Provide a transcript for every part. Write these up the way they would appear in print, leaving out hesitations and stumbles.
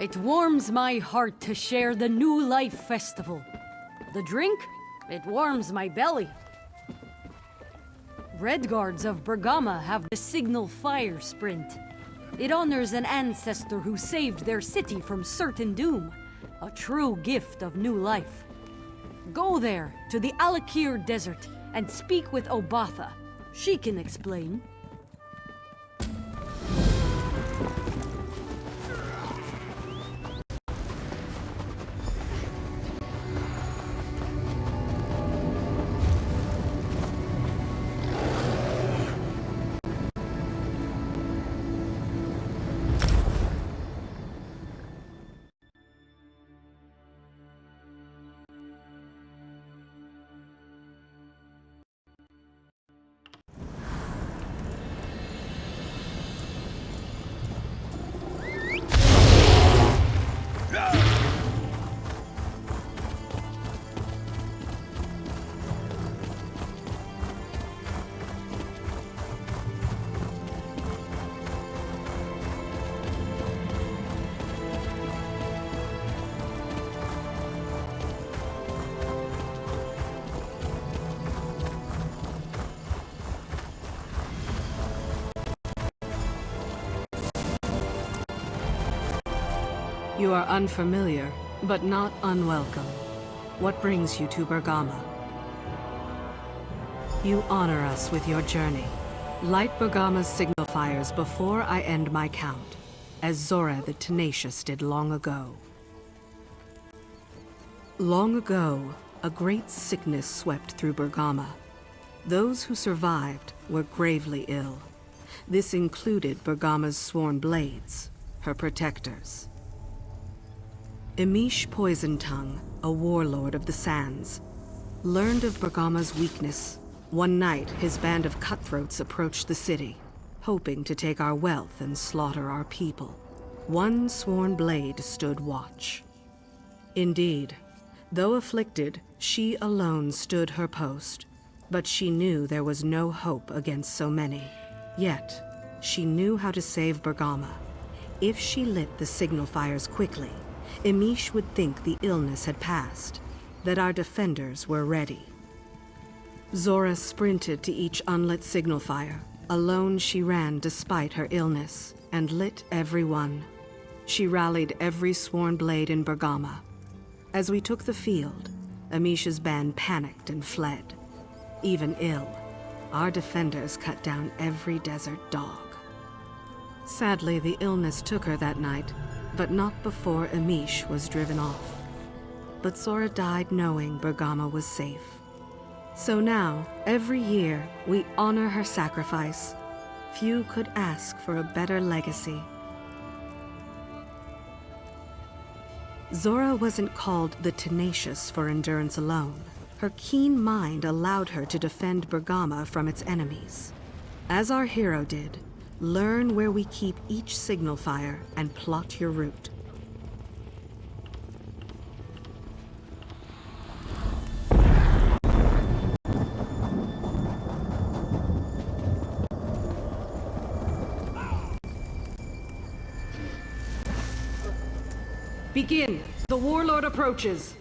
It warms my heart to share the New Life Festival. The drink? It warms my belly. Redguards of Bergama have the signal fire sprint. It honors an ancestor who saved their city from certain doom. A true gift of new life. Go there, to the Alakir Desert, and speak with Obatha. She can explain. You are unfamiliar, but not unwelcome. What brings you to Bergama? You honor us with your journey. Light Bergama's signal fires before I end my count, as Zora the Tenacious did long ago. Long ago, a great sickness swept through Bergama. Those who survived were gravely ill. This included Bergama's sworn blades, her protectors. Emish Poisontongue, a warlord of the Sands, learned of Bergama's weakness. One night, his band of cutthroats approached the city, hoping to take our wealth and slaughter our people. One sworn blade stood watch. Indeed, though afflicted, she alone stood her post, but she knew there was no hope against so many. Yet, she knew how to save Bergama. If she lit the signal fires quickly, Emish would think the illness had passed, that our defenders were ready. Zora sprinted to each unlit signal fire. Alone she ran despite her illness, and lit every one. She rallied every sworn blade in Bergama. As we took the field, Emish's band panicked and fled. Even ill, our defenders cut down every desert dog. Sadly, the illness took her that night, but not before Emish was driven off. But Zora died knowing Bergama was safe. So now, every year, we honor her sacrifice. Few could ask for a better legacy. Zora wasn't called the Tenacious for endurance alone. Her keen mind allowed her to defend Bergama from its enemies. As our hero did, learn where we keep each signal fire and plot your route. Begin! The warlord approaches!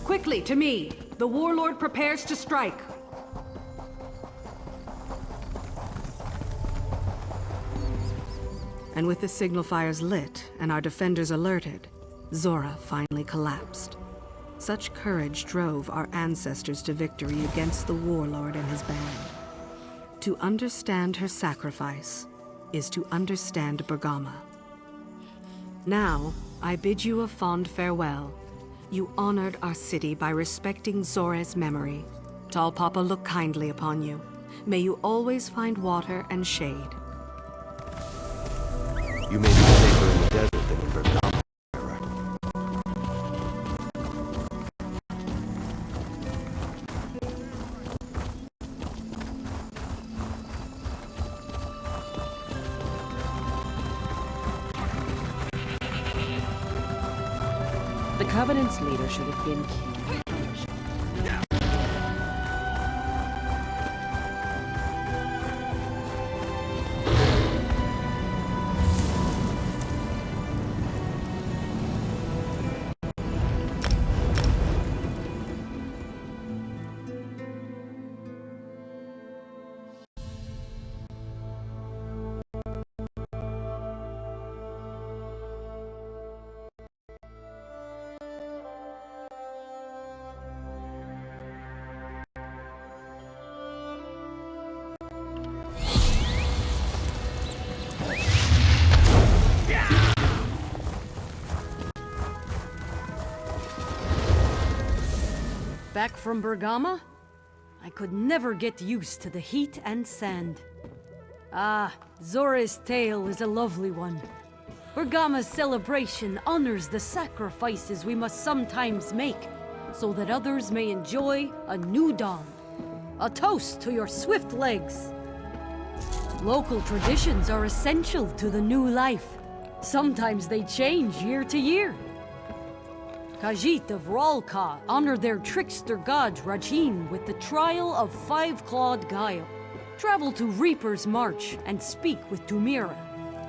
Quickly, to me! The warlord prepares to strike! And with the signal fires lit and our defenders alerted, Zora finally collapsed. Such courage drove our ancestors to victory against the warlord and his band. To understand her sacrifice is to understand Bergama. Now, I bid you a fond farewell. You honored our city by respecting Zora's memory. Tall Papa look kindly upon you. May you always find water and shade. You may be safer in the desert than in Bergamo, I reckon. The Covenant's leader should have been killed. Back from Bergama? I could never get used to the heat and sand. Ah, Zora's tale is a lovely one. Bergama's celebration honors the sacrifices we must sometimes make, so that others may enjoy a new dawn. A toast to your swift legs. Local traditions are essential to the new life. Sometimes they change year to year. Khajiit of Ralka honor their trickster god Rajin with the trial of Five-Clawed Guile. Travel to Reaper's March and speak with Tumira.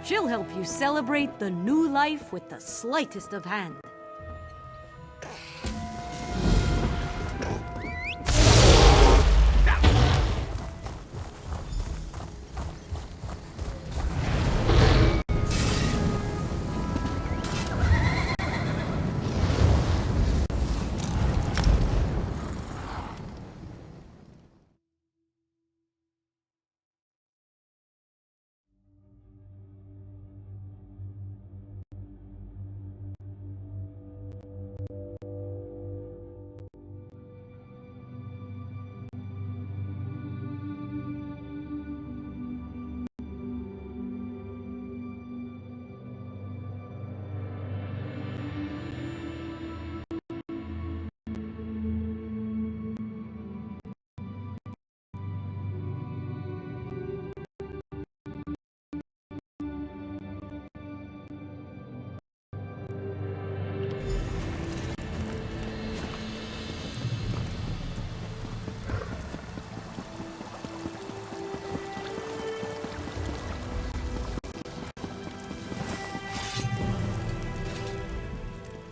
She'll help you celebrate the new life with the slightest of hand.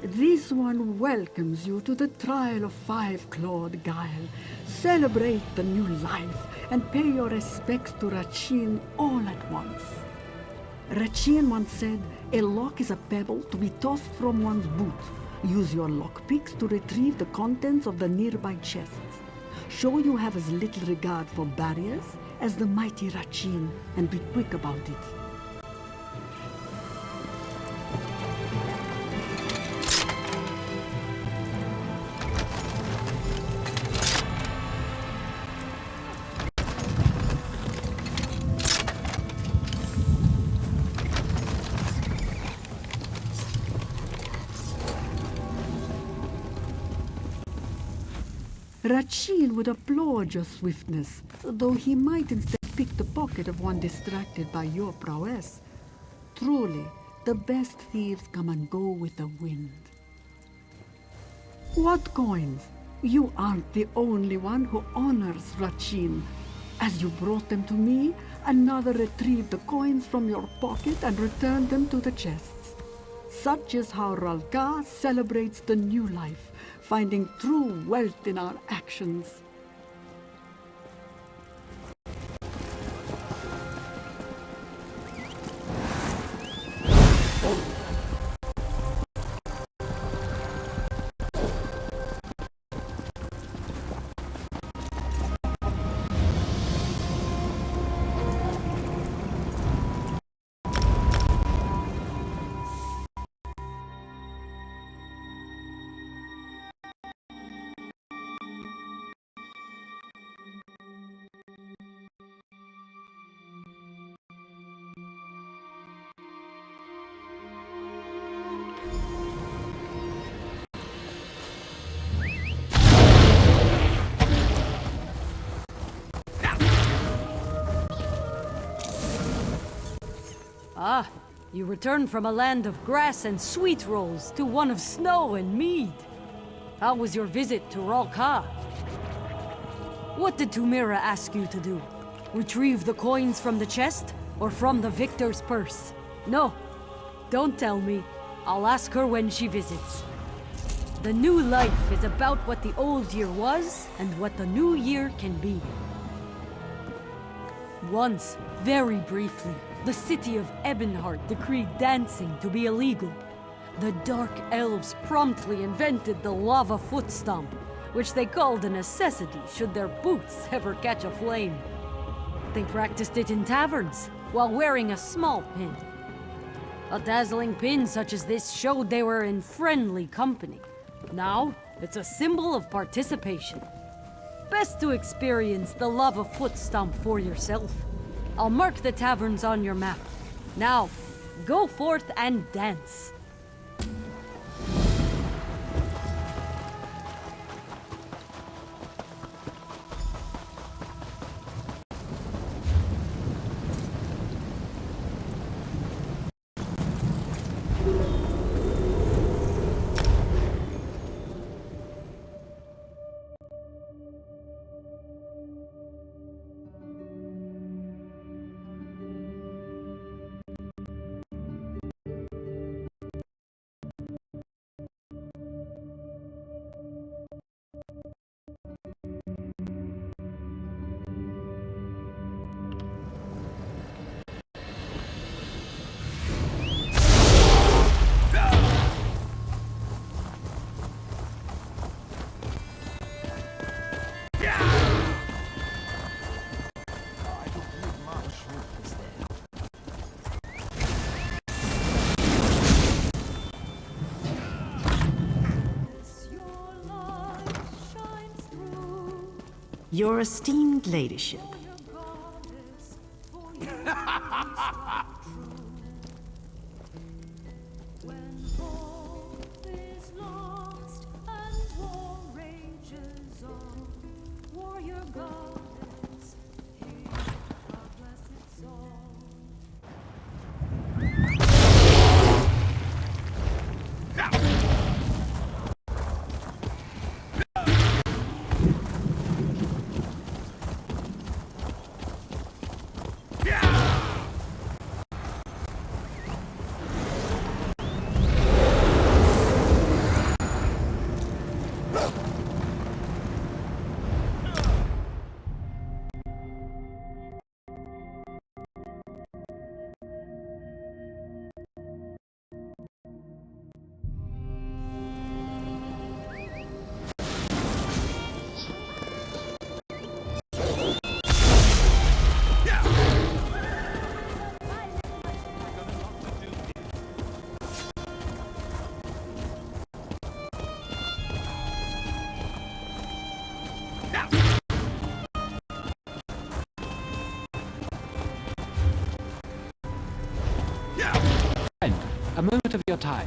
This one welcomes you to the trial of Five-Clawed Guile. Celebrate the new life and pay your respects to Rachin all at once. Rachin once said, a lock is a pebble to be tossed from one's boot. Use your lockpicks to retrieve the contents of the nearby chests. Show you have as little regard for barriers as the mighty Rachin, and be quick about it. Rachin would applaud your swiftness, though he might instead pick the pocket of one distracted by your prowess. Truly, the best thieves come and go with the wind. What coins? You aren't the only one who honors Rachin. As you brought them to me, another retrieved the coins from your pocket and returned them to the chests. Such is how Ralka celebrates the new life, finding true wealth in our actions. Ah, you return from a land of grass and sweet rolls to one of snow and mead. How was your visit to Ralka? What did Tumira ask you to do? Retrieve the coins from the chest, or from the victor's purse? No, don't tell me. I'll ask her when she visits. The new life is about what the old year was, and what the new year can be. Once, very briefly, the city of Ebonheart decreed dancing to be illegal. The Dark Elves promptly invented the lava foot stomp, which they called a necessity should their boots ever catch a flame. They practiced it in taverns, while wearing a small pin. A dazzling pin such as this showed they were in friendly company. Now, it's a symbol of participation. Best to experience the lava foot stomp for yourself. I'll mark the taverns on your map. Now, go forth and dance. Your esteemed ladyship. When hope is lost and war rages on, warrior goddess, hear our blessed song. A moment of your time.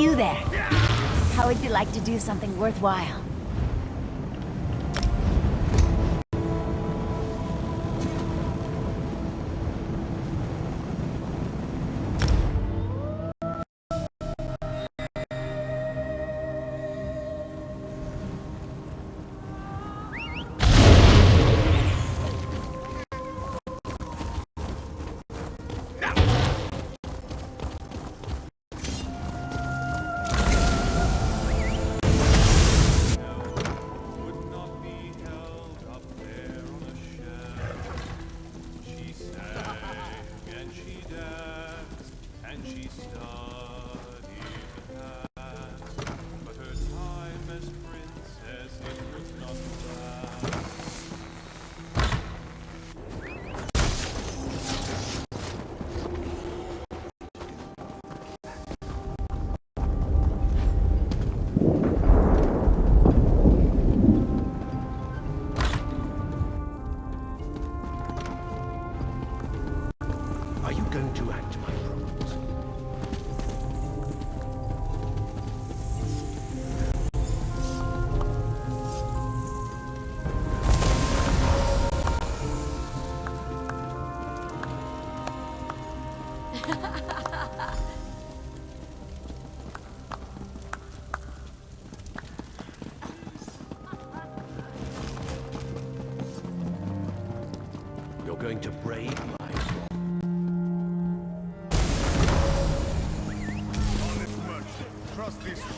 You there. How would you like to do something worthwhile? Would not be held up there on a shelf. She sang and she danced and she studied the past, but her time as princess it would not last. Are you going to act my promise? You're going to brave my Honest merchant, trust this one.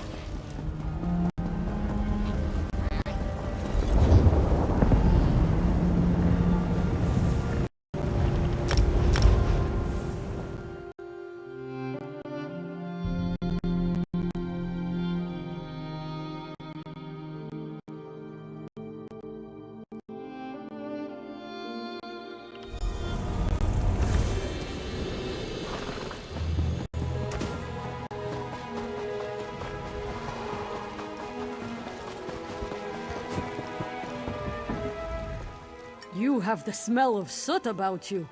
You have the smell of soot about you.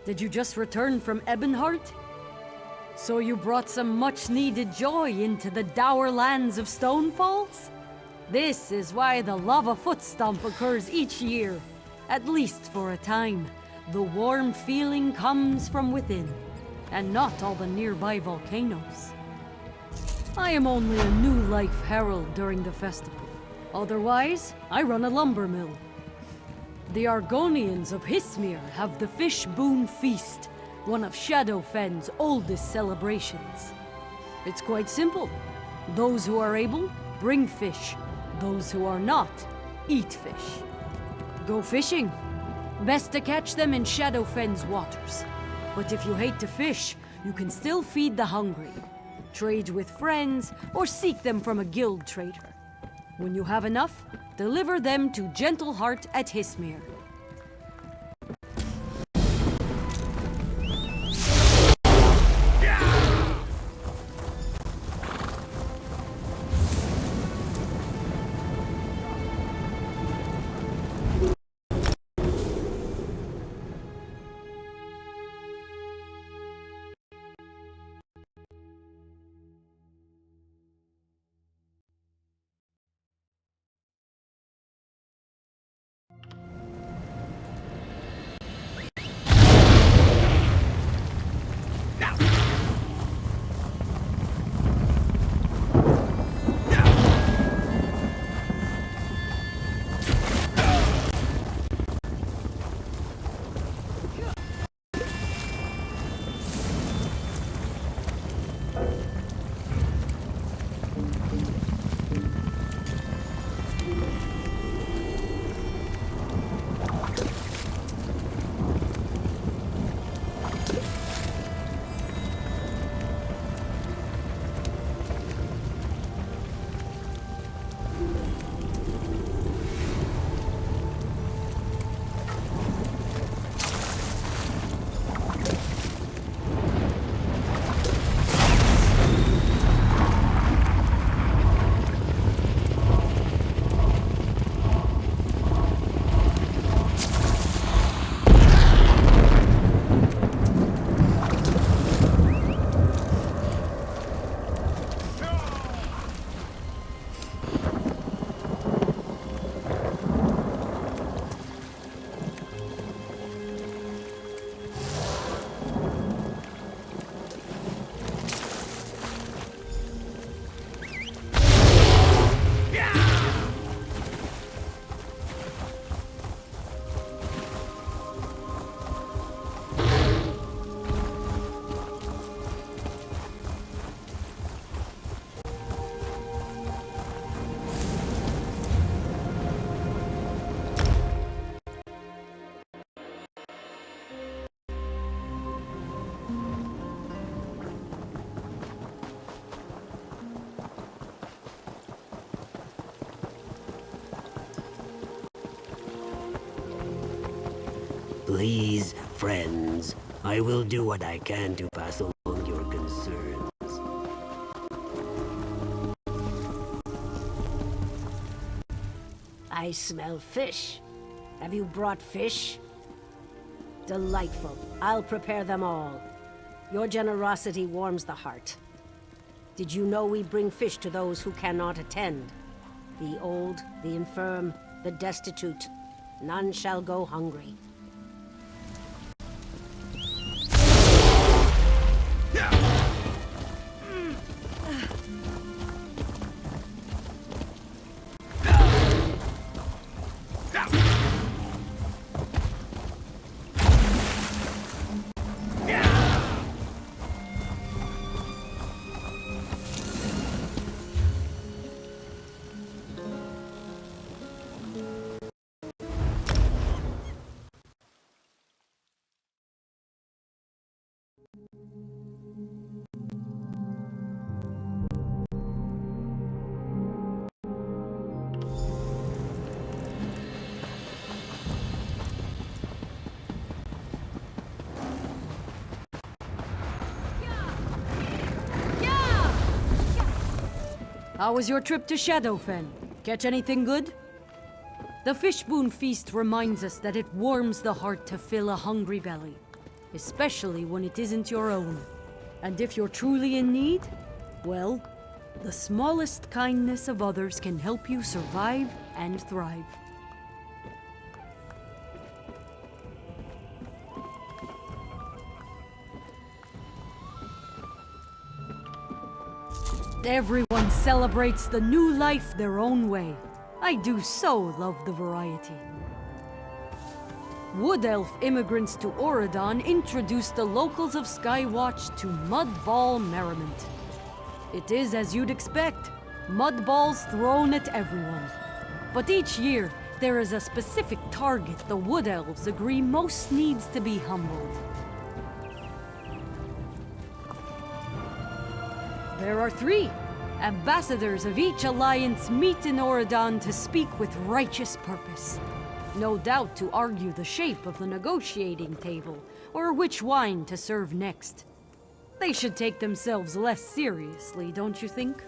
Did you just return from Ebonheart? So you brought some much-needed joy into the dour lands of Stonefalls? This is why the Lava Footstomp occurs each year, at least for a time. The warm feeling comes from within, and not all the nearby volcanoes. I am only a new life herald during the festival. Otherwise, I run a lumber mill. The Argonians of Hismir have the Fish Boon Feast, one of Shadowfen's oldest celebrations. It's quite simple. Those who are able, bring fish. Those who are not, eat fish. Go fishing. Best to catch them in Shadowfen's waters. But if you hate to fish, you can still feed the hungry. Trade with friends, or seek them from a guild trader. When you have enough, deliver them to Gentleheart at Hismir. Please, friends, I will do what I can to pass along your concerns. I smell fish. Have you brought fish? Delightful. I'll prepare them all. Your generosity warms the heart. Did you know we bring fish to those who cannot attend? The old, the infirm, the destitute. None shall go hungry. How was your trip to Shadowfen? Catch anything good? The Fishboon Feast reminds us that it warms the heart to fill a hungry belly, especially when it isn't your own. And if you're truly in need, well, the smallest kindness of others can help you survive and thrive. Everyone celebrates the new life their own way. I do so love the variety. Wood Elf immigrants to Auradon introduced the locals of Skywatch to Mudball merriment. It is as you'd expect, mud balls thrown at everyone. But each year, there is a specific target the Wood Elves agree most needs to be humbled. There are 3. Ambassadors of each alliance meet in Auradon to speak with righteous purpose. No doubt to argue the shape of the negotiating table, or which wine to serve next. They should take themselves less seriously, don't you think?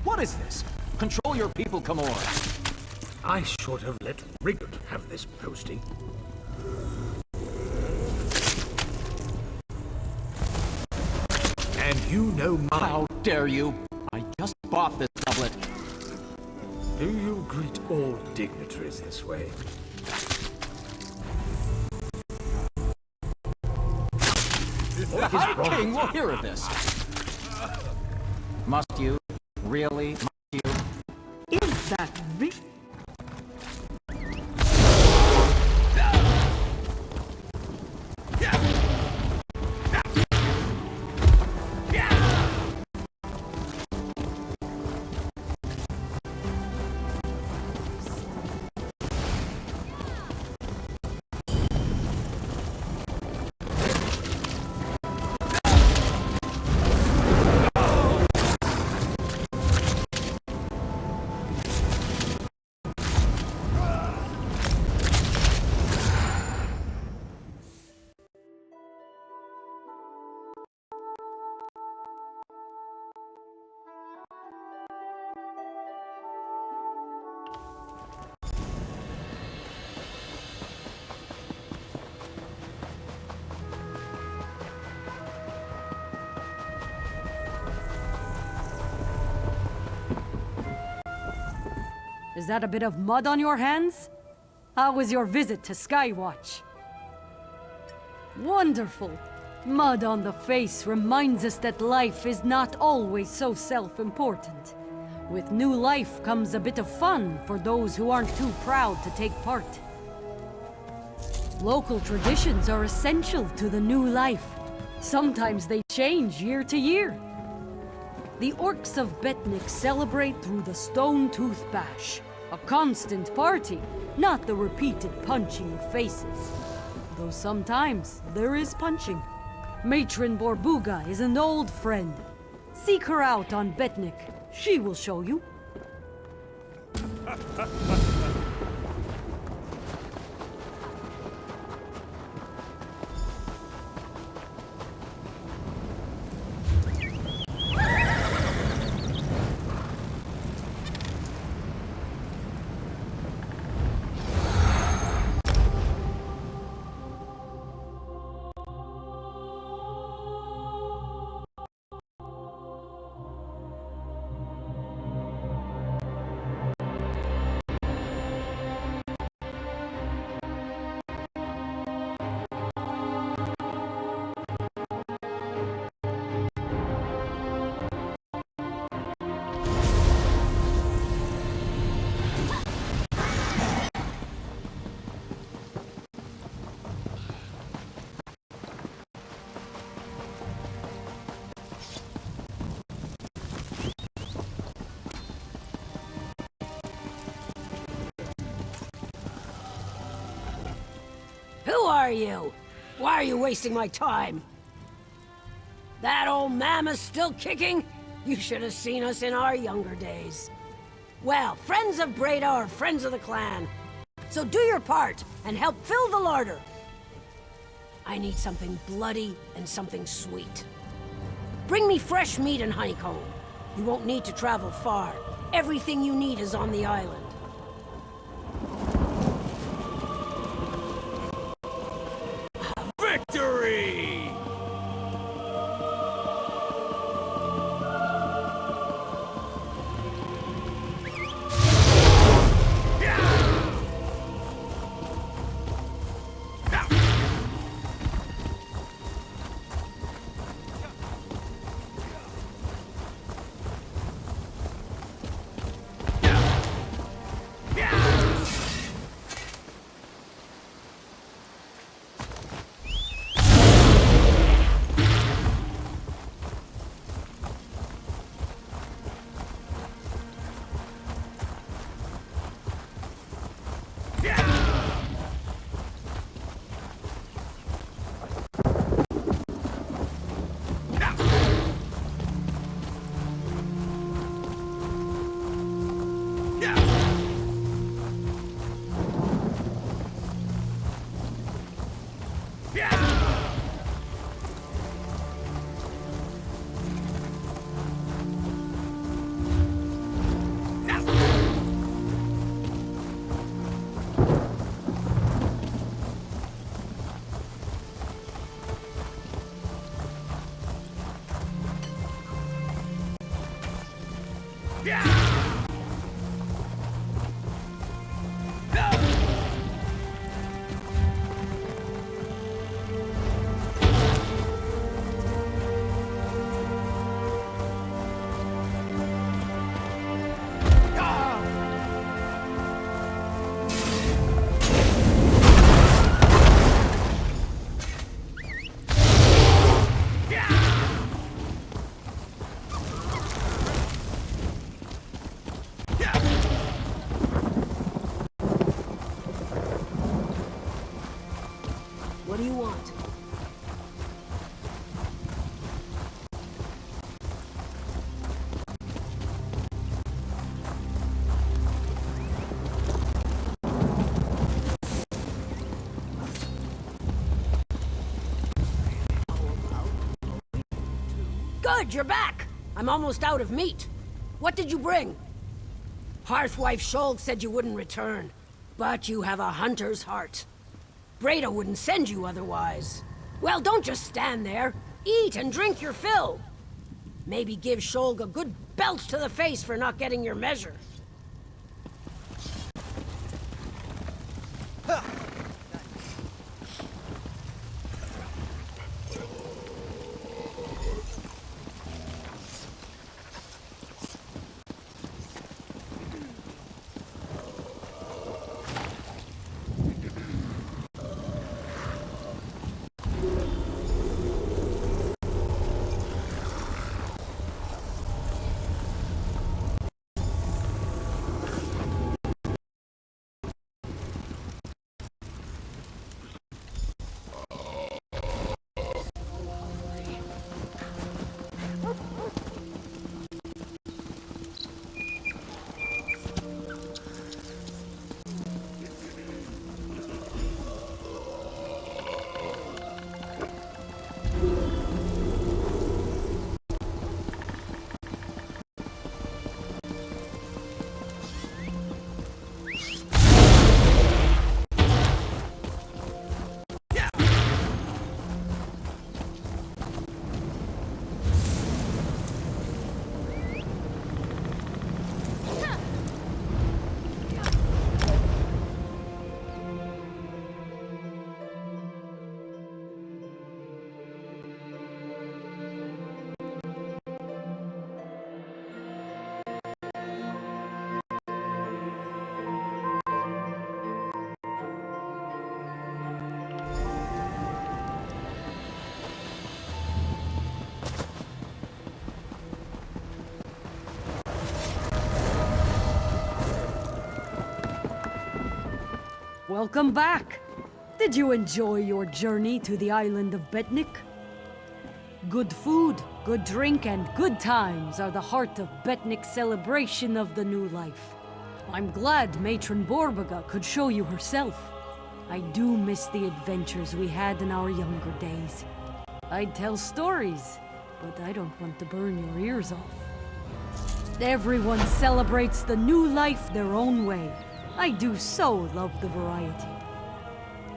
What is this? Control your people, Camor. I should have let Rigard have this posting. And you know my... How dare you? I just bought this tablet. Do you greet all dignitaries this way? The High King will hear of this. Must you? Really? Must you? Is that real? Is that a bit of mud on your hands? How was your visit to Skywatch? Wonderful! Mud on the face reminds us that life is not always so self-important. With new life comes a bit of fun for those who aren't too proud to take part. Local traditions are essential to the new life. Sometimes they change year to year. The Orcs of Betnik celebrate through the Stone Tooth Bash. A constant party, not the repeated punching of faces. Though sometimes there is punching. Matron Borbuga is an old friend. Seek her out on Betnik. She will show you. Who are you? Why are you wasting my time? That old mammoth's still kicking? You should have seen us in our younger days. Well, friends of Breda are friends of the clan. So do your part and help fill the larder. I need something bloody and something sweet. Bring me fresh meat and honeycomb. You won't need to travel far. Everything you need is on the island. Victory! What do you want? Good, you're back! I'm almost out of meat. What did you bring? Hearthwife Shold said you wouldn't return, but you have a hunter's heart. Breda wouldn't send you otherwise. Well, don't just stand there. Eat and drink your fill. Maybe give Shold a good belt to the face for not getting your measure. Welcome back! Did you enjoy your journey to the island of Betnik? Good food, good drink, and good times are the heart of Betnik's celebration of the new life. I'm glad Matron Borbaga could show you herself. I do miss the adventures we had in our younger days. I'd tell stories, but I don't want to burn your ears off. Everyone celebrates the new life their own way. I do so love the variety.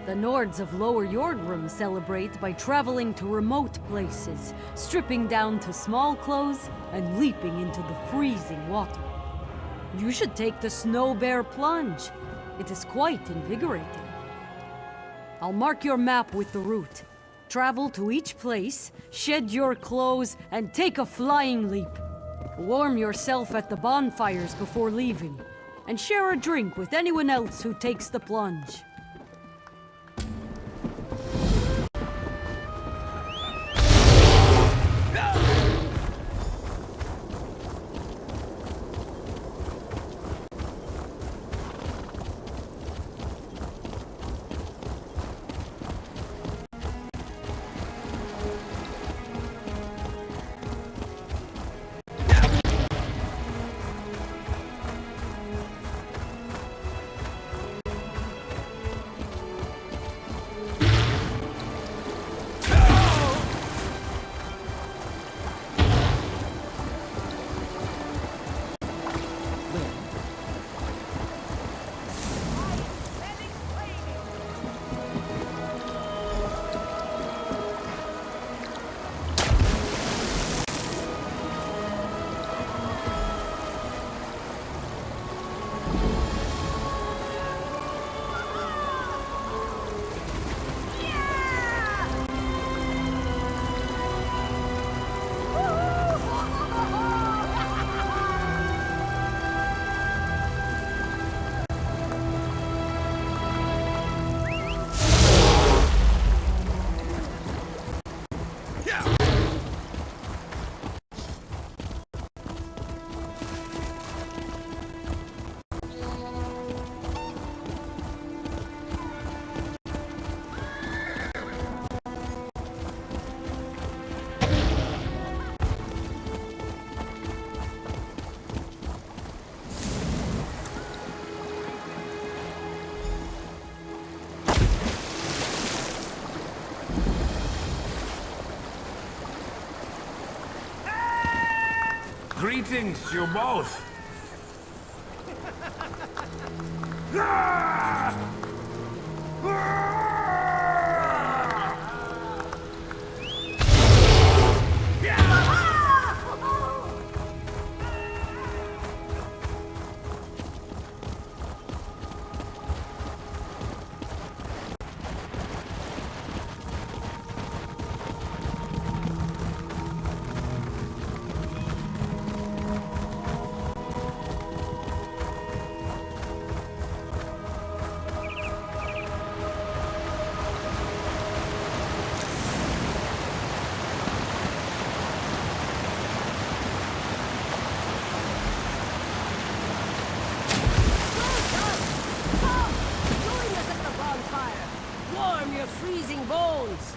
The Nords of Lower Yordrum celebrate by traveling to remote places, stripping down to small clothes, and leaping into the freezing water. You should take the Snow Bear Plunge. It is quite invigorating. I'll mark your map with the route. Travel to each place, shed your clothes, and take a flying leap. Warm yourself at the bonfires before leaving, and share a drink with anyone else who takes the plunge. Greetings, you both! Join us at the bonfire! Warm your freezing bones!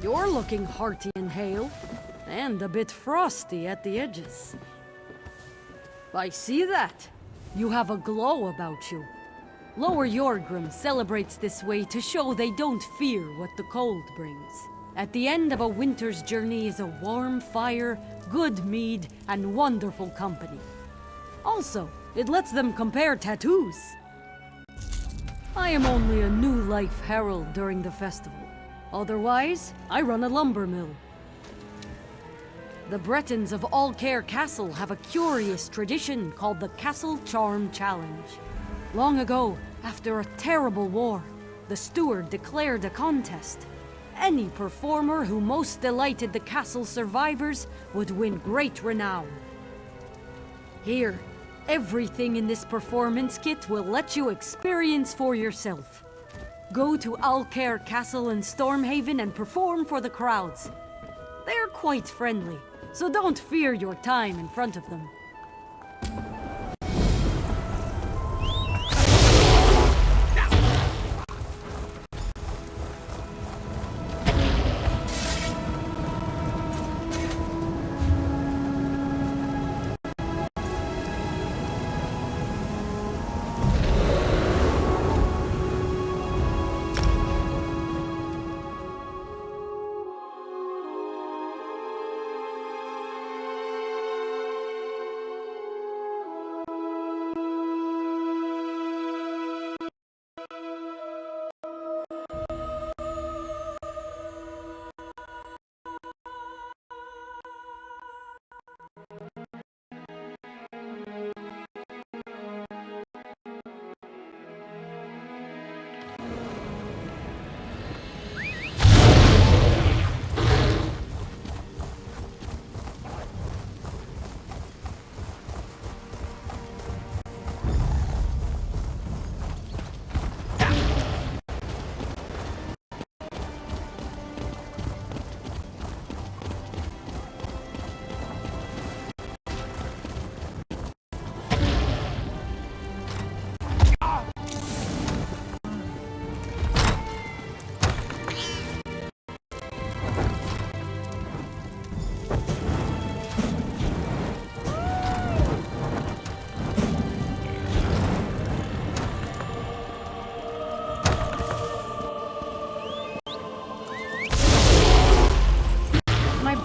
You're looking hearty and hale, and a bit frosty at the edges. I see that. You have a glow about you. Lower Yorgrim celebrates this way to show they don't fear what the cold brings. At the end of a winter's journey is a warm fire, good mead, and wonderful company. Also, it lets them compare tattoos. I am only a new life herald during the festival. Otherwise, I run a lumber mill. The Bretons of Allcare Castle have a curious tradition called the Castle Charm Challenge. Long ago, after a terrible war, the steward declared a contest. Any performer who most delighted the castle survivors would win great renown. Here, everything in this performance kit will let you experience for yourself. Go to Allcare Castle in Stormhaven and perform for the crowds. They're quite friendly, so don't fear your time in front of them.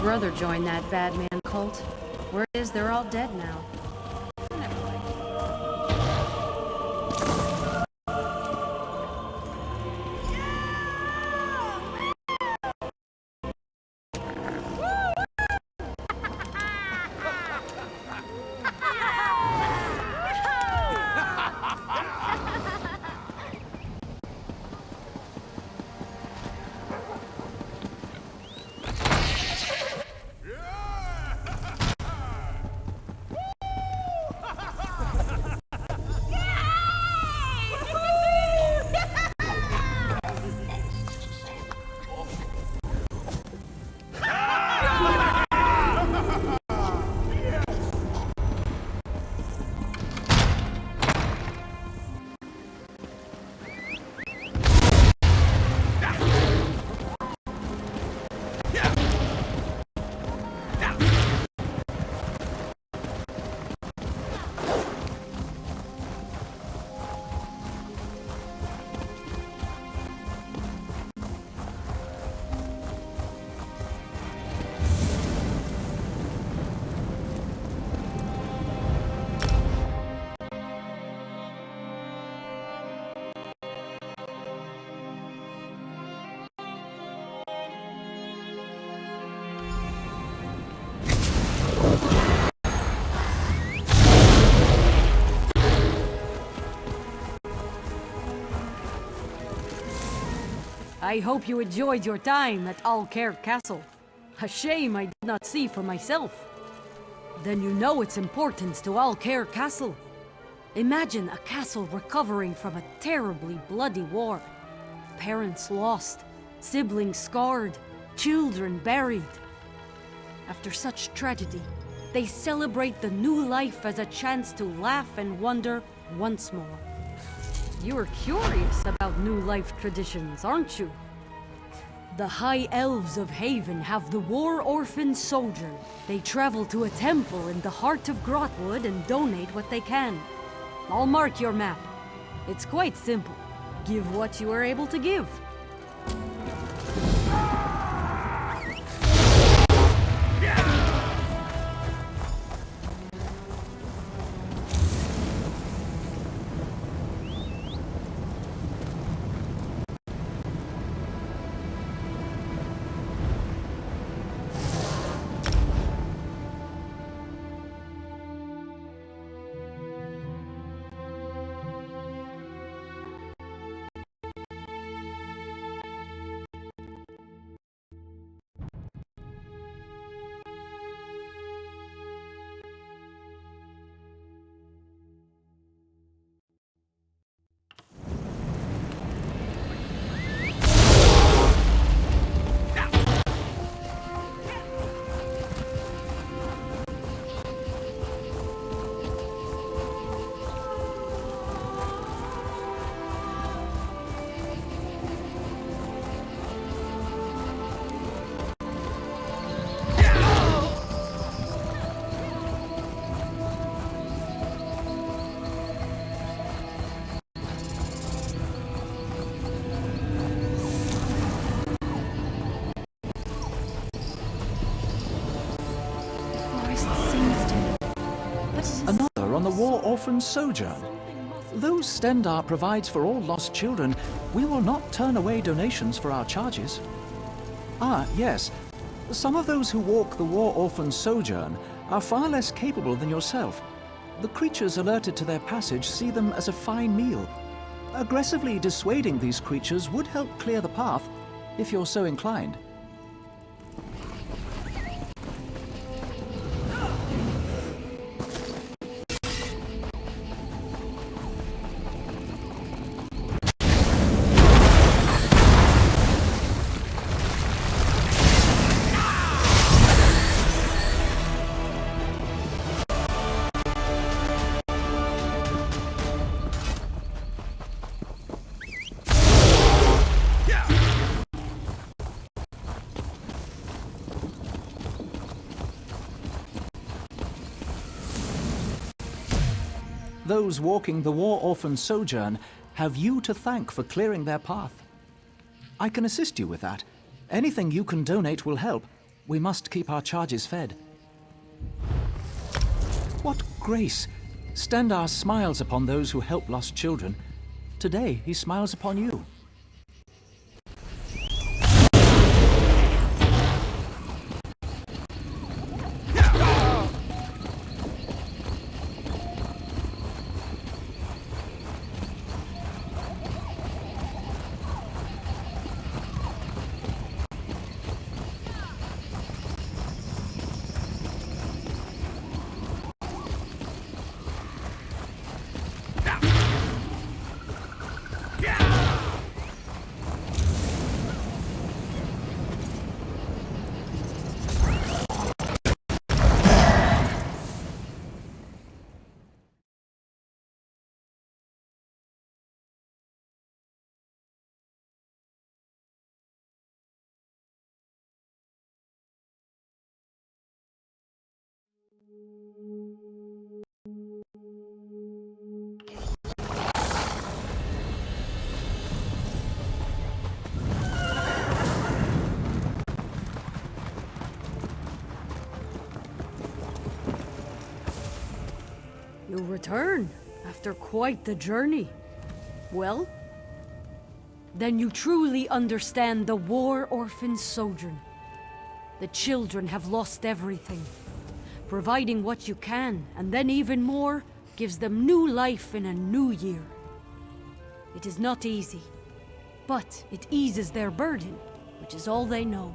Brother joined that bad man cult. Word is they're all dead now. I hope you enjoyed your time at Alcaire Castle. A shame I did not see for myself. Then you know its importance to Alcaire Castle. Imagine a castle recovering from a terribly bloody war. Parents lost, siblings scarred, children buried. After such tragedy, they celebrate the new life as a chance to laugh and wonder once more. You're curious about New Life traditions, aren't you? The High Elves of Haven have the War Orphan Sojourn. They travel to a temple in the heart of Grotwood and donate what they can. I'll mark your map. It's quite simple. Give what you are able to give. Another on the War Orphan Sojourn. Though Stendar provides for all lost children, we will not turn away donations for our charges. Ah, yes. Some of those who walk the War Orphan Sojourn are far less capable than yourself. The creatures alerted to their passage see them as a fine meal. Aggressively dissuading these creatures would help clear the path, if you're so inclined. Those walking the War Orphan Sojourn have you to thank for clearing their path. I can assist you with that. Anything you can donate will help. We must keep our charges fed. What grace! Stendar smiles upon those who help lost children. Today, he smiles upon you. You return after quite the journey. Well, then you truly understand the War Orphan Sojourn. The children have lost everything. Providing what you can, and then even more, gives them new life in a new year. It is not easy, But it eases their burden, which is all they know.